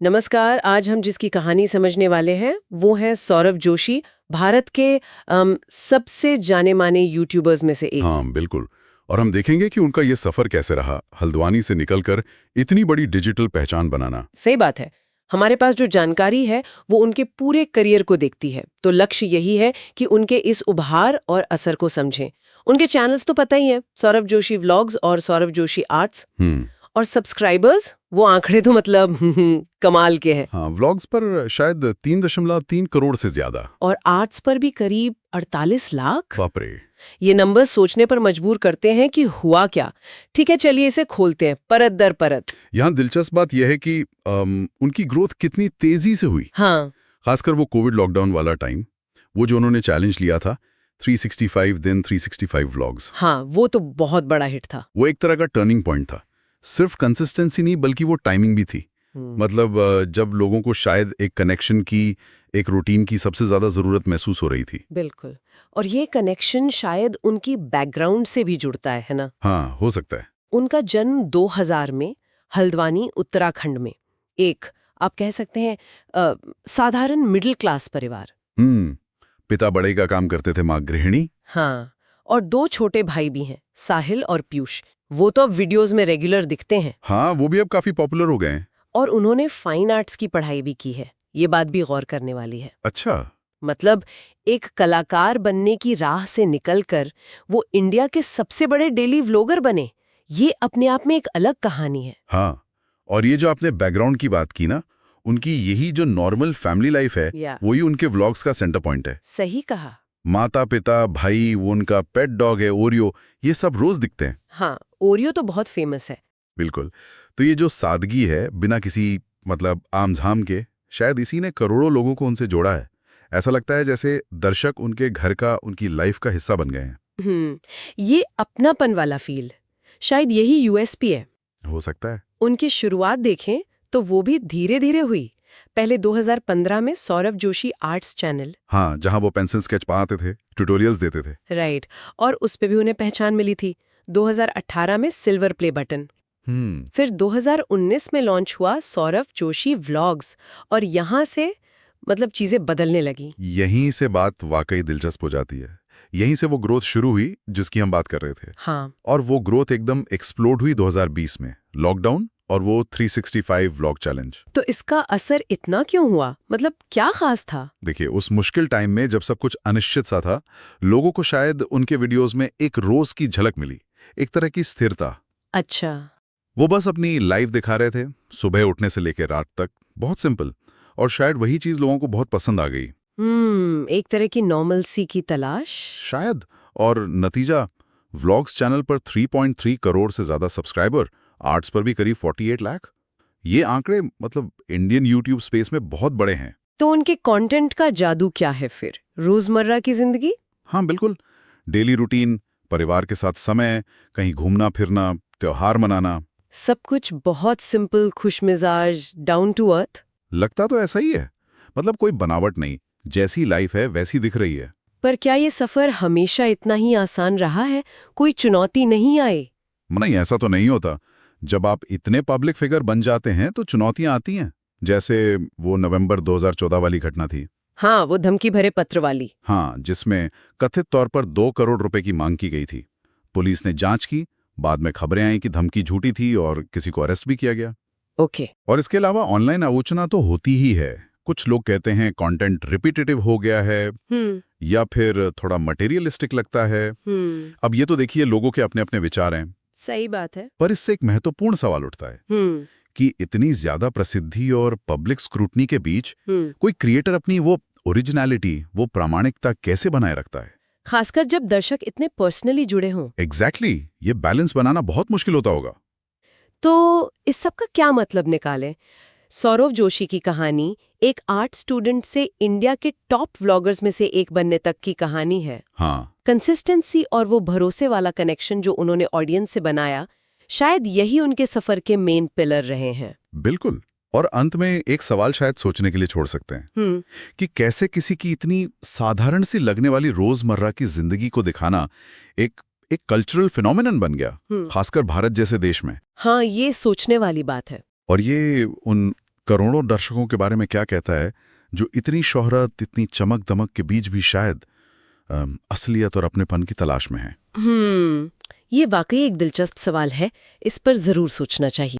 नमस्कार। आज हम जिसकी कहानी समझने वाले हैं वो हैं सौरभ जोशी, भारत के सबसे जाने माने यूट्यूबर्स में से एक। हाँ, बिल्कुल। और हम देखेंगे कि उनका ये सफर कैसे रहा, हल्द्वानी से निकलकर इतनी बड़ी डिजिटल पहचान बनाना। सही बात है। हमारे पास जो जानकारी है वो उनके पूरे करियर को देखती है, तो लक्ष्य यही है कि उनके इस उभार और असर को समझें। उनके चैनल्स तो पता ही है, सौरभ जोशी व्लॉग्स और सौरभ जोशी आर्ट्स। और सब्सक्राइबर्स, वो आंकड़े तो मतलब कमाल के हैं। हाँ, व्लॉग्स पर शायद 3.3 करोड़ से ज्यादा। और आर्ट्स पर भी करीब 48 लाख। बाप रे। ये नंबर सोचने पर मजबूर करते हैं कि हुआ क्या। ठीक है, चलिए इसे खोलते हैं परत दर परत। यहाँ दिलचस्प बात यह है कि उनकी ग्रोथ कितनी तेजी से हुई। हाँ, खासकर वो कोविड लॉकडाउन वाला टाइम, वो जो उन्होंने चैलेंज लिया था 365 दिन 365 व्लॉग्स। हाँ, वो तो बहुत बड़ा हिट था। वो एक तरह का टर्निंग पॉइंट था। सिर्फ कंसिस्टेंसी नहीं बल्कि वो टाइमिंग भी थी। मतलब जब लोगों को शायद एक कनेक्शन की, एक रूटीन की सबसे ज्यादा जरूरत महसूस हो रही थी। बिल्कुल। और ये कनेक्शन शायद उनकी बैकग्राउंड से भी जुड़ता है ना। हाँ, हो सकता है। उनका जन्म 2000 में हल्द्वानी, उत्तराखंड में, एक आप कह सकते हैं साधारण मिडिल क्लास परिवार। पिता बड़े का काम करते थे, माँ गृहिणी। हाँ, और दो छोटे भाई भी हैं, साहिल और पीयूष। वो तो अब वीडियोस में रेगुलर दिखते हैं। हाँ, वो भी अब काफी पॉपुलर हो गए हैं। और उन्होंने फाइन आर्ट्स की पढ़ाई भी की है, ये बात भी गौर करने वाली है। अच्छा। मतलब एक कलाकार बनने की राह से निकलकर वो इंडिया के सबसे बड़े डेली व्लॉगर बने, ये अपने आप में एक अलग कहानी है। हाँ, और ये जो आपने बैकग्राउंड की बात की ना, उनकी यही जो नॉर्मल फैमिली लाइफ है, वही उनके व्लॉग्स का सेंटर पॉइंट है। सही कहा। माता पिता भाई, वो उनका पेट डॉग है ओरियो, ये सब रोज दिखते हैं। हाँ, ओरियो तो बहुत फेमस है। बिल्कुल। तो ये जो सादगी है, बिना किसी मतलब आमझाम के, शायद इसी ने करोड़ों लोगों को उनसे जोड़ा है। ऐसा लगता है जैसे दर्शक उनके घर का, उनकी लाइफ का हिस्सा बन गए हैं। ये अपनापन वाला फील, शायद यही यूएसपी है। हो सकता है। उनकी शुरुआत देखें तो वो भी धीरे धीरे हुई। पहले 2015 में सौरभ जोशी आर्ट्स चैनल। हाँ, जहां वो पेंसिल स्केच पढ़ाते थे, ट्यूटोरियल्स देते थे। राइट। और उस पे भी उन्हें पहचान मिली थी। 2018 में सिल्वर प्ले बटन। फिर 2019 में लॉन्च हुआ सौरभ जोशी व्लॉग्स, और यहाँ से मतलब चीजें बदलने लगी। यहीं से बात वाकई दिलचस्प हो जाती है। यहीं से वो ग्रोथ शुरू हुई जिसकी हम बात कर रहे थे। हाँ। और वो ग्रोथ एकदम एक्सप्लोड हुई 2020 में, लॉकडाउन और वो 365 व्लॉग चैलेंज। तो इसका असर इतना क्यों हुआ, मतलब क्या खास था? देखिए, उस मुश्किल टाइम में जब सब कुछ अनिश्चित सा था, लोगों को शायद उनके वीडियोस में एक रोज की झलक मिली, एक तरह की स्थिरता। अच्छा। वो बस अपनी लाइफ दिखा रहे थे, सुबह उठने से लेकर रात तक, बहुत सिंपल। और शायद वही चीज लोगों को बहुत पसंद आ गई। एक तरह की नॉर्मलसी की तलाश शायद। और नतीजा, व्लॉग्स चैनल पर 3.3 करोड़ से ज्यादा सब्सक्राइबर, आर्ट्स पर भी करीब 48 लाख। ये आंकड़े मतलब इंडियन यूट्यूब स्पेस में बहुत बड़े हैं। तो उनके कंटेंट का जादू क्या है फिर? रोजमर्रा की जिंदगी? हाँ, बिल्कुल। डेली रूटीन, परिवार के साथ समय, कहीं घूमना फिरना, त्योहार मनाना। सब कुछ बहुत सिंपल, खुशमिजाज, डाउन टू अर्थ। लगता तो ऐसा ही है। मतलब कोई बनावट नहीं, जैसी लाइफ है वैसी दिख रही है। पर क्या ये सफर हमेशा इतना ही आसान रहा है? कोई चुनौती नहीं आई? नहीं, ऐसा तो नहीं होता। जब आप इतने पब्लिक फिगर बन जाते हैं तो चुनौतियां आती हैं। जैसे वो नवंबर 2014 वाली घटना थी। हाँ, वो धमकी भरे पत्र वाली। हाँ, जिसमें कथित तौर पर 2 करोड़ रुपए की मांग की गई थी। पुलिस ने जांच की, बाद में खबरें आई कि धमकी झूठी थी और किसी को अरेस्ट भी किया गया। ओके। और इसके अलावा ऑनलाइन आलोचना तो होती ही है। कुछ लोग कहते हैं कंटेंट रिपीटेटिव हो गया है, या फिर थोड़ा मटेरियलिस्टिक लगता है। अब ये तो देखिए, लोगों के अपने अपने विचार हैं। सही बात है। पर इससे एक महत्वपूर्ण सवाल उठता है कि इतनी ज्यादा प्रसिद्धि और पब्लिक स्क्रूटनी के बीच कोई क्रिएटर अपनी वो ओरिजिनलिटी, वो प्रामाणिकता कैसे बनाए रखता है? खासकर जब दर्शक इतने पर्सनली जुड़े हों। एग्जैक्टली। ये बैलेंस बनाना बहुत मुश्किल होता होगा। तो इस सब का क्या मतलब निकालें? सौरभ जोशी की कहानी एक आर्ट स्टूडेंट से इंडिया के टॉप व्लॉगर्स में से एक बनने तक की कहानी है। हाँ। कंसिस्टेंसी और वो भरोसे वाला कनेक्शन जो उन्होंने ऑडियंस से बनाया, शायद यही उनके सफर के मेन पिलर रहे हैं। बिल्कुल। और अंत में एक सवाल शायद सोचने के लिए छोड़ सकते हैं कि कैसे किसी की इतनी साधारण सी लगने वाली रोजमर्रा की जिंदगी को दिखाना एक कल्चरल फिनोमिनन बन गया, खासकर भारत जैसे देश में। हाँ, ये सोचने वाली बात है। और ये उन करोड़ों दर्शकों के बारे में क्या कहता है जो इतनी शोहरत, इतनी चमक दमक के बीच भी शायद असलियत और अपनेपन की तलाश में है? ये वाकई एक दिलचस्प सवाल है, इस पर जरूर सोचना चाहिए।